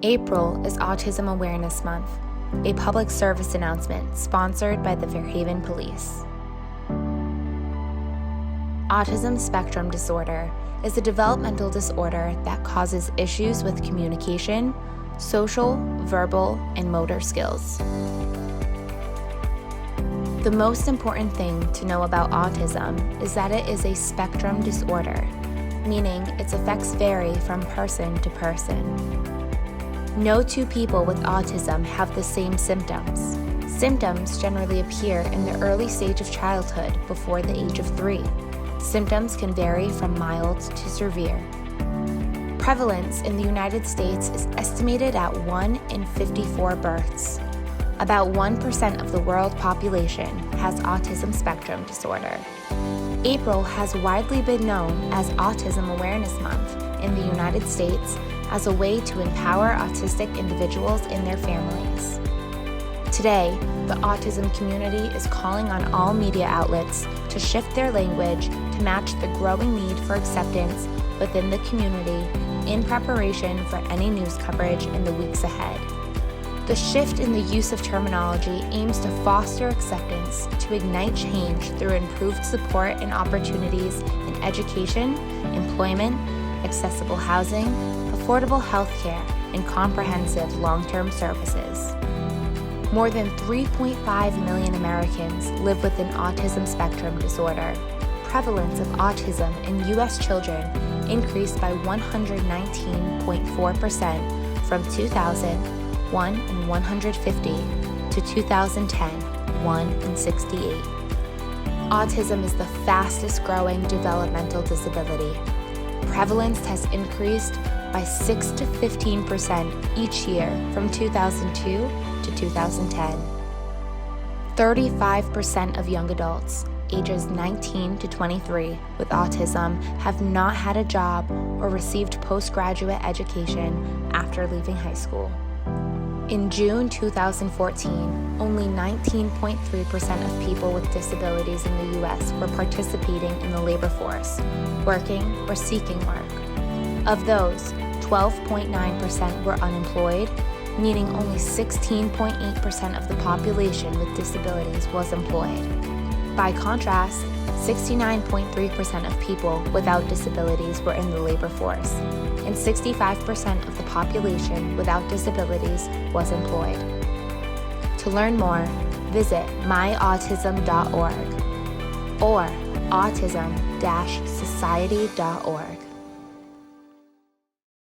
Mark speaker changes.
Speaker 1: April is Autism Awareness Month, a public service announcement sponsored by the Fairhaven Police. Autism spectrum disorder is a developmental disorder that causes issues with communication, social, verbal, and motor skills. The most important thing to know about autism is that it is a spectrum disorder, meaning its effects vary from person to person. No two people with autism have the same symptoms. Symptoms generally appear in the early stage of childhood before the age of 3. Symptoms can vary from mild to severe. Prevalence in the United States is estimated at 1 in 54 births. About 1% of the world population has autism spectrum disorder. April has widely been known as Autism Awareness Month in the United States as a way to empower autistic individuals and their families. Today, the autism community is calling on all media outlets to shift their language to match the growing need for acceptance within the community in preparation for any news coverage in the weeks ahead. The shift in the use of terminology aims to foster acceptance, to ignite change through improved support and opportunities in education, employment, accessible housing, affordable health care, and comprehensive long-term services. More than 3.5 million Americans live with an autism spectrum disorder. Prevalence of autism in U.S. children increased by 119.4% from 2000, 1 in 150, to 2010, 1 in 68. Autism is the fastest growing developmental disability. Prevalence has increased by 6 to 15% each year from 2002 to 2010. 35% of young adults ages 19 to 23 with autism have not had a job or received postgraduate education after leaving high school. In June 2014, only 19.3% of people with disabilities in the U.S. were participating in the labor force, working or seeking work. Of those, 12.9% were unemployed, meaning only 16.8% of the population with disabilities was employed. By contrast, 69.3% of people without disabilities were in the labor force, and 65% of the population without disabilities was employed. To learn more, visit myautism.org or autism-society.org.